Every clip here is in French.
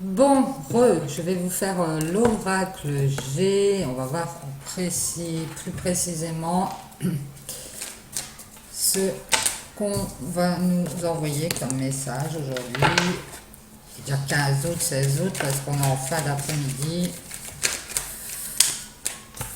Bon, je vais vous faire l'oracle G. On va voir plus précisément ce qu'on va nous envoyer comme message aujourd'hui. Je vais dire 15 août, 16 août, parce qu'on est en fin d'après-midi.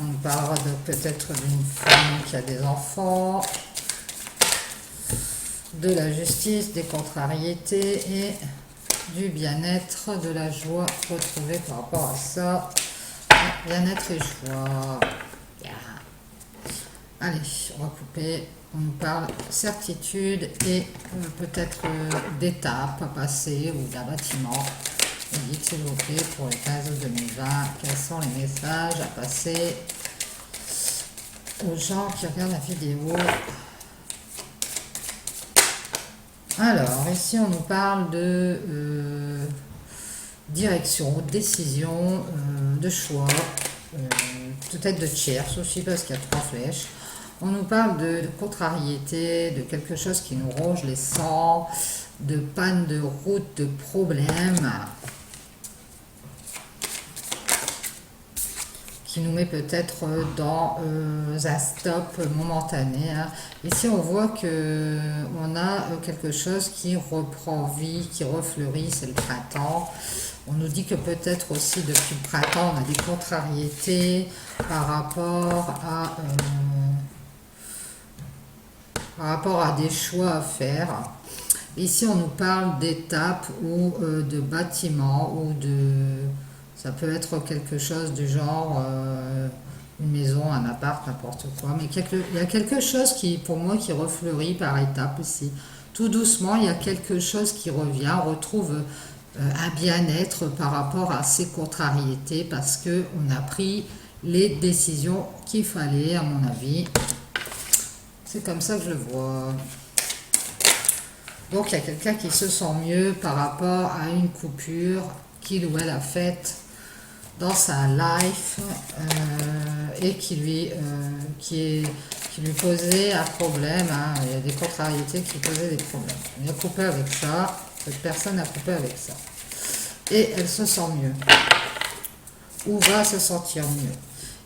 On parlera peut-être d'une femme qui a des enfants, de la justice, des contrariétés et du bien-être, de la joie retrouvée par rapport à ça. Bien-être et joie. Yeah. Allez, on va couper. On nous parle certitude et peut-être d'étapes à passer ou d'un bâtiment. On dit s'il vous plaît pour le 15 août 2020, quels sont les messages à passer aux gens qui regardent la vidéo. Alors, ici on nous parle de direction, décision, de choix, peut-être de tierce aussi parce qu'il y a 3 flèches. On nous parle de contrariété, de quelque chose qui nous ronge les sangs, de panne de route, de problèmes, qui nous met peut-être dans un stop momentané. Hein. Ici, on voit que on a quelque chose qui reprend vie, qui refleurit, c'est le printemps. On nous dit que peut-être aussi depuis le printemps, on a des contrariétés par rapport à des choix à faire. Ici, on nous parle d'étapes ou de bâtiments ou de... Ça peut être quelque chose du genre une maison, un appart, n'importe quoi. Mais il y a quelque chose qui, pour moi, qui refleurit par étapes ici. Tout doucement, il y a quelque chose qui revient. On retrouve un bien-être par rapport à ces contrariétés parce qu'on a pris les décisions qu'il fallait, à mon avis. C'est comme ça que je le vois. Donc, il y a quelqu'un qui se sent mieux par rapport à une coupure qu'il ou elle a faite dans sa life et qui lui posait un problème. Hein. Il y a des contrariétés qui posaient des problèmes. Il a coupé avec ça. Cette personne a coupé avec ça. Et elle se sent mieux. Ou va se sentir mieux.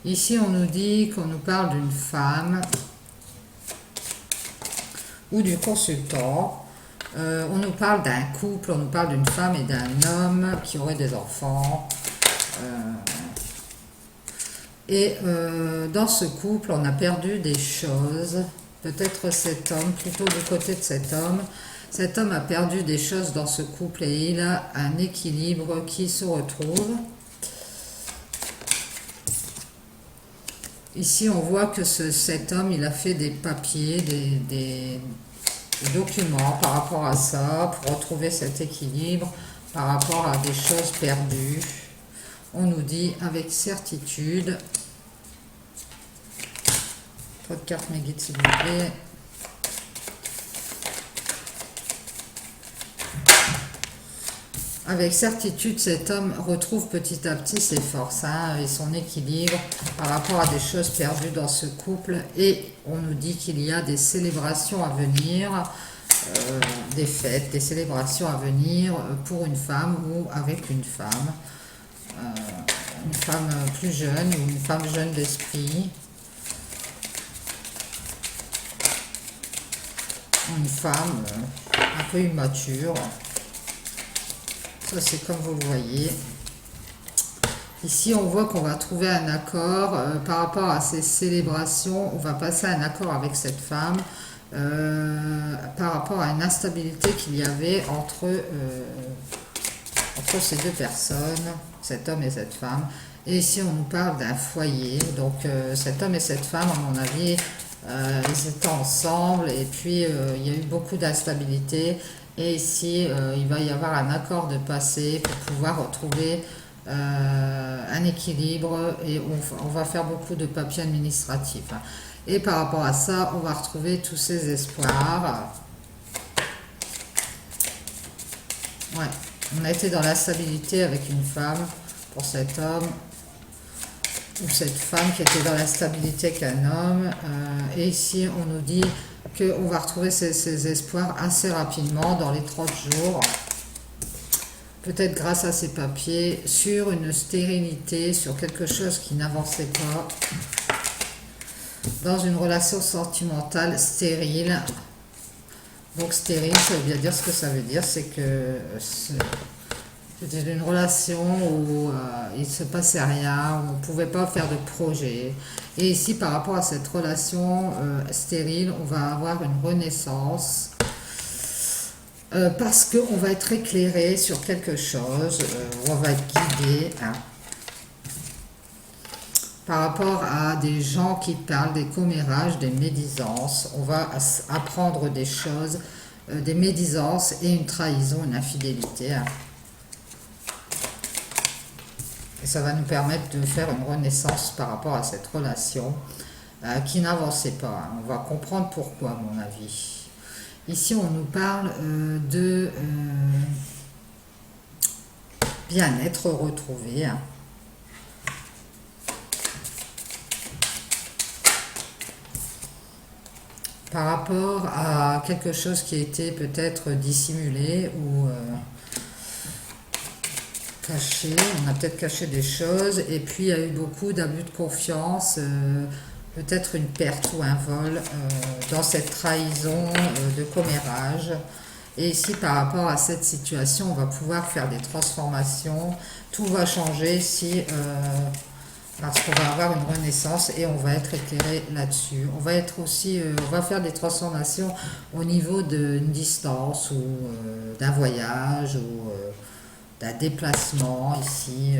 Ici, on nous dit qu'on nous parle d'une femme ou du consultant. On nous parle d'un couple, on nous parle d'une femme et d'un homme qui auraient des enfants. Dans ce couple, on a perdu des choses. Peut-être cet homme, plutôt du côté de cet homme a perdu des choses dans ce couple et il a un équilibre qui se retrouve. Ici, on voit que cet homme, il a fait des papiers, des documents par rapport à ça, pour retrouver cet équilibre, par rapport à des choses perdues. On nous dit avec certitude, votre carte mes guides s'il vous plaît, avec certitude cet homme retrouve petit à petit ses forces et son équilibre par rapport à des choses perdues dans ce couple et on nous dit qu'il y a des célébrations à venir, des fêtes, des célébrations à venir pour une femme ou avec une femme plus jeune ou une femme jeune d'esprit, une femme un peu immature. Ça, c'est comme vous le voyez. Ici, on voit qu'on va trouver un accord par rapport à ces célébrations. On va passer à un accord avec cette femme par rapport à une instabilité qu'il y avait entre ces deux personnes, cet homme et cette femme. Et ici, on nous parle d'un foyer. Donc, cet homme et cette femme, à mon avis, ils étaient ensemble et puis il y a eu beaucoup d'instabilité. Et ici, il va y avoir un accord de passé pour pouvoir retrouver un équilibre et on va faire beaucoup de papiers administratifs. Et par rapport à ça, on va retrouver tous ces espoirs. Ouais, on a été dans la stabilité avec une femme pour cet homme ou cette femme qui était dans la stabilité qu'un homme. Et ici, on nous dit qu'on va retrouver ces espoirs assez rapidement dans les 30 jours. peut-être grâce à ces papiers, sur une stérilité, sur quelque chose qui n'avançait pas, dans une relation sentimentale stérile. Donc stérile, ça veut bien dire ce que ça veut dire, c'est que c'était une relation où il ne se passait rien, où on ne pouvait pas faire de projet. Et ici, par rapport à cette relation stérile, on va avoir une renaissance parce qu'on va être éclairé sur quelque chose, on va être guidé. Hein. Par rapport à des gens qui parlent des commérages, des médisances, on va apprendre des choses, des médisances et une trahison, une infidélité. Hein. Et ça va nous permettre de faire une renaissance par rapport à cette relation qui n'avançait pas. Hein. On va comprendre pourquoi, à mon avis. Ici, on nous parle de bien-être retrouvé. Hein. Par rapport à quelque chose qui a été peut-être dissimulé ou caché, on a peut-être caché des choses, et puis il y a eu beaucoup d'abus de confiance, peut-être une perte ou un vol dans cette trahison de commérage. Et ici, par rapport à cette situation, on va pouvoir faire des transformations, tout va changer si... parce qu'on va avoir une renaissance et on va être éclairé là-dessus. On va être aussi, on va faire des transformations au niveau d'une distance ou d'un voyage ou d'un déplacement ici.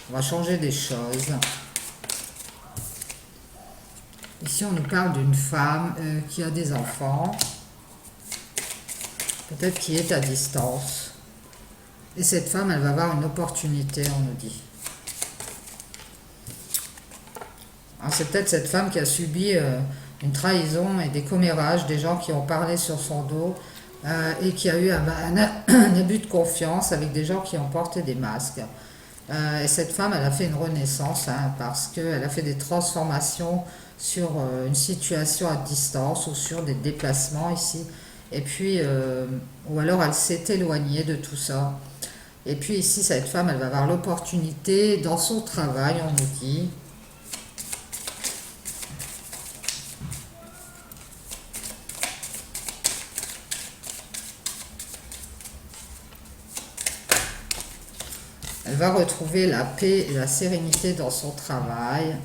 On va changer des choses. Ici, on nous parle d'une femme qui a des enfants, peut-être qui est à distance. Et cette femme, elle va avoir une opportunité, on nous dit. C'est peut-être cette femme qui a subi une trahison et des commérages, des gens qui ont parlé sur son dos et qui a eu un abus de confiance avec des gens qui ont porté des masques. Et cette femme, elle a fait une renaissance hein, parce qu'elle a fait des transformations sur une situation à distance ou sur des déplacements ici. Et puis, ou alors elle s'est éloignée de tout ça. Et puis ici, cette femme, elle va avoir l'opportunité dans son travail, on nous dit. Elle va retrouver la paix et la sérénité dans son travail,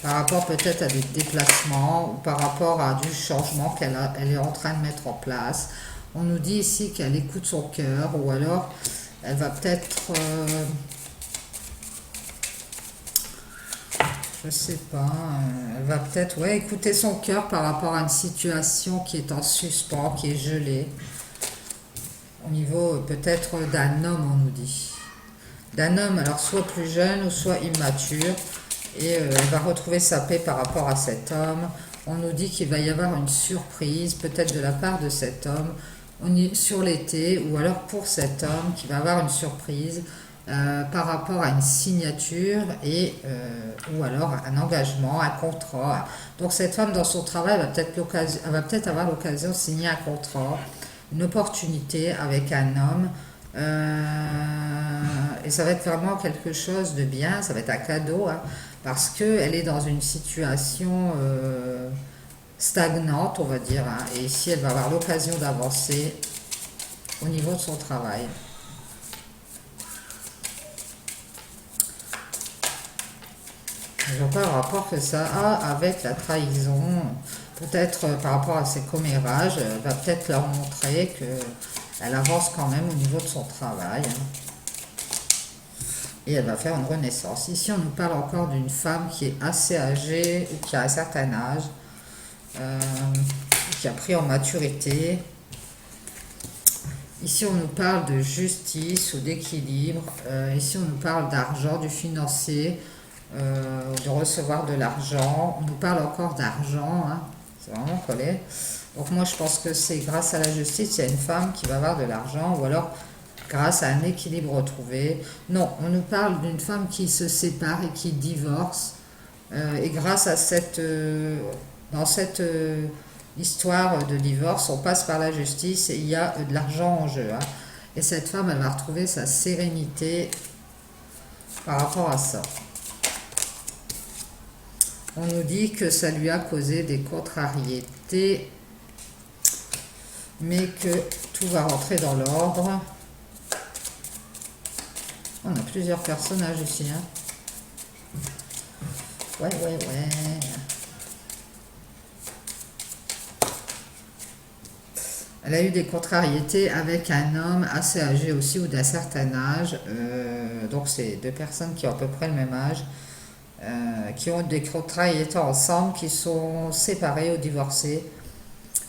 par rapport peut-être à des déplacements ou par rapport à du changement elle est en train de mettre en place. On nous dit ici qu'elle écoute son cœur ou alors... Elle va peut-être, je sais pas, elle va peut-être écouter son cœur par rapport à une situation qui est en suspens, qui est gelée. Au niveau peut-être d'un homme, on nous dit. D'un homme, alors soit plus jeune ou soit immature. Et elle va retrouver sa paix par rapport à cet homme. On nous dit qu'il va y avoir une surprise, peut-être de la part de cet homme, sur l'été, ou alors pour cet homme qui va avoir une surprise par rapport à une signature et ou alors un engagement, un contrat. Donc cette femme dans son travail elle va peut-être avoir l'occasion de signer un contrat, une opportunité avec un homme et ça va être vraiment quelque chose de bien, ça va être un cadeau hein, parce qu'elle est dans une situation stagnante, on va dire, hein, et ici elle va avoir l'occasion d'avancer au niveau de son travail. Je vois pas le rapport que ça a avec la trahison, peut-être par rapport à ses commérages, elle va peut-être leur montrer qu'elle avance quand même au niveau de son travail. Et elle va faire une renaissance. Ici, on nous parle encore d'une femme qui est assez âgée ou qui a un certain âge, qui a pris en maturité. Ici, on nous parle de justice ou d'équilibre. Ici, on nous parle d'argent, du financier, de recevoir de l'argent. On nous parle encore d'argent. Hein. C'est vraiment collé. Donc moi, je pense que c'est grâce à la justice, il y a une femme qui va avoir de l'argent ou alors grâce à un équilibre retrouvé. Non, on nous parle d'une femme qui se sépare et qui divorce. Et grâce à cette... dans cette histoire de divorce, on passe par la justice et il y a de l'argent en jeu. Hein. Et cette femme, elle va retrouver sa sérénité par rapport à ça. On nous dit que ça lui a causé des contrariétés, mais que tout va rentrer dans l'ordre. On a plusieurs personnages ici. Hein. Ouais. Elle a eu des contrariétés avec un homme assez âgé aussi ou d'un certain âge. Donc c'est deux personnes qui ont à peu près le même âge. Qui ont des contrariétés ensemble, qui sont séparés ou divorcés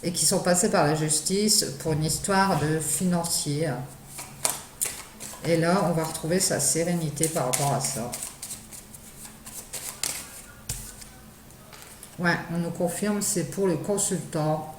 et qui sont passés par la justice pour une histoire de financier. Et là, on va retrouver sa sérénité par rapport à ça. Ouais, on nous confirme, c'est pour le consultant.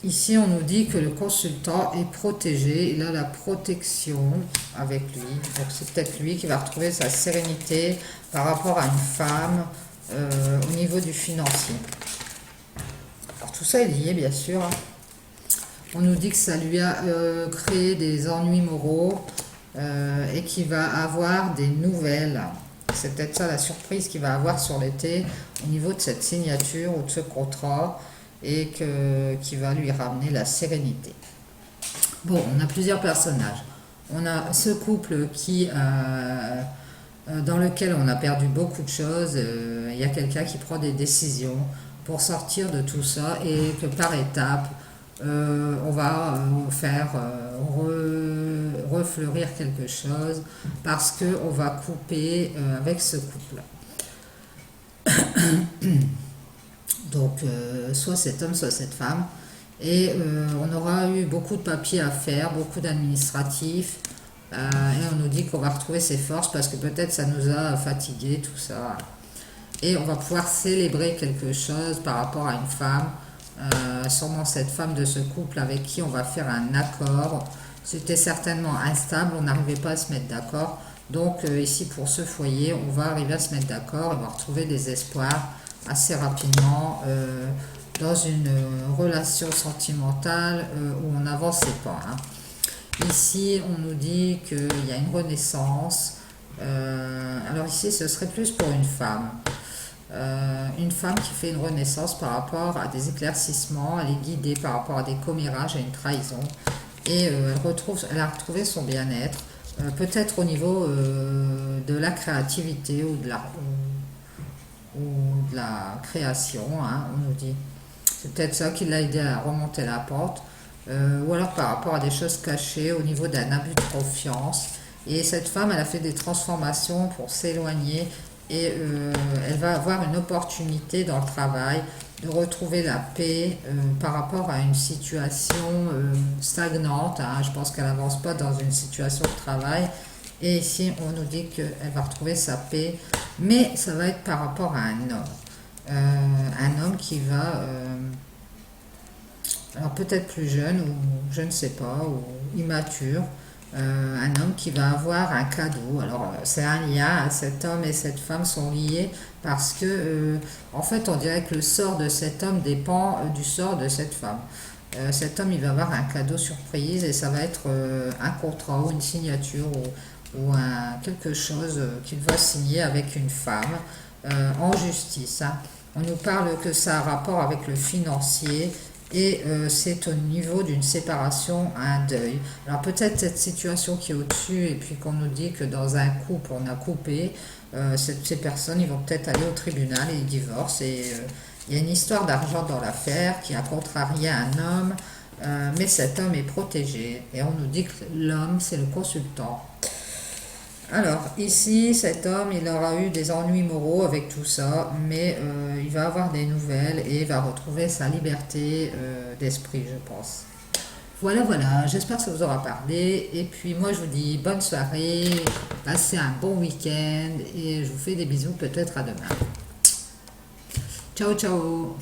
Ici, on nous dit que le consultant est protégé, il a la protection avec lui. Donc, c'est peut-être lui qui va retrouver sa sérénité par rapport à une femme au niveau du financier. Alors, tout ça est lié, bien sûr. On nous dit que ça lui a créé des ennuis moraux et qu'il va avoir des nouvelles. C'est peut-être ça la surprise qu'il va avoir sur l'été au niveau de cette signature ou de ce contrat. Et qui va lui ramener la sérénité. Bon, on a plusieurs personnages. On a ce couple qui, dans lequel on a perdu beaucoup de choses. Il y a quelqu'un qui prend des décisions pour sortir de tout ça et que par étapes, on va faire refleurir quelque chose parce qu'on va couper avec ce couple. Donc, soit cet homme, soit cette femme. Et on aura eu beaucoup de papiers à faire, beaucoup d'administratifs. Et on nous dit qu'on va retrouver ses forces parce que peut-être ça nous a fatigués, tout ça. Et on va pouvoir célébrer quelque chose par rapport à une femme. Sûrement cette femme de ce couple avec qui on va faire un accord. C'était certainement instable, on n'arrivait pas à se mettre d'accord. Donc, ici, pour ce foyer, on va arriver à se mettre d'accord. On va retrouver des espoirs assez rapidement dans une relation sentimentale où on n'avançait pas. Hein. Ici, on nous dit qu'il y a une renaissance. Alors ici, ce serait plus pour une femme. Une femme qui fait une renaissance par rapport à des éclaircissements, elle est guidée par rapport à des commérages, à une trahison. Et elle a retrouvé son bien-être, peut-être au niveau de la créativité ou de la création, hein, on nous dit. C'est peut-être ça qui l'a aidé à remonter la pente, ou alors par rapport à des choses cachées au niveau d'un abus de confiance. Et cette femme, elle a fait des transformations pour s'éloigner et elle va avoir une opportunité dans le travail de retrouver la paix par rapport à une situation stagnante. Hein. Je pense qu'elle n'avance pas dans une situation de travail. Et ici, on nous dit qu'elle va retrouver sa paix, mais ça va être par rapport à un homme. Un homme qui va, alors peut-être plus jeune, ou je ne sais pas, ou immature, un homme qui va avoir un cadeau. Alors c'est un lien, cet homme et cette femme sont liés parce que, en fait, on dirait que le sort de cet homme dépend du sort de cette femme. Cet homme, il va avoir un cadeau surprise et ça va être un contrat ou une signature ou quelque chose qu'il va signer avec une femme en justice. Hein. On nous parle que ça a rapport avec le financier et c'est au niveau d'une séparation, un deuil. Alors peut-être cette situation qui est au-dessus et puis qu'on nous dit que dans un couple on a coupé, ces personnes ils vont peut-être aller au tribunal et ils divorcent et il y a une histoire d'argent dans l'affaire qui a contrarié un homme, mais cet homme est protégé et on nous dit que l'homme c'est le consultant. Alors, ici, cet homme, il aura eu des ennuis moraux avec tout ça, mais il va avoir des nouvelles et il va retrouver sa liberté d'esprit, je pense. Voilà, j'espère que ça vous aura parlé. Et puis, moi, je vous dis bonne soirée, passez un bon week-end et je vous fais des bisous peut-être à demain. Ciao, ciao!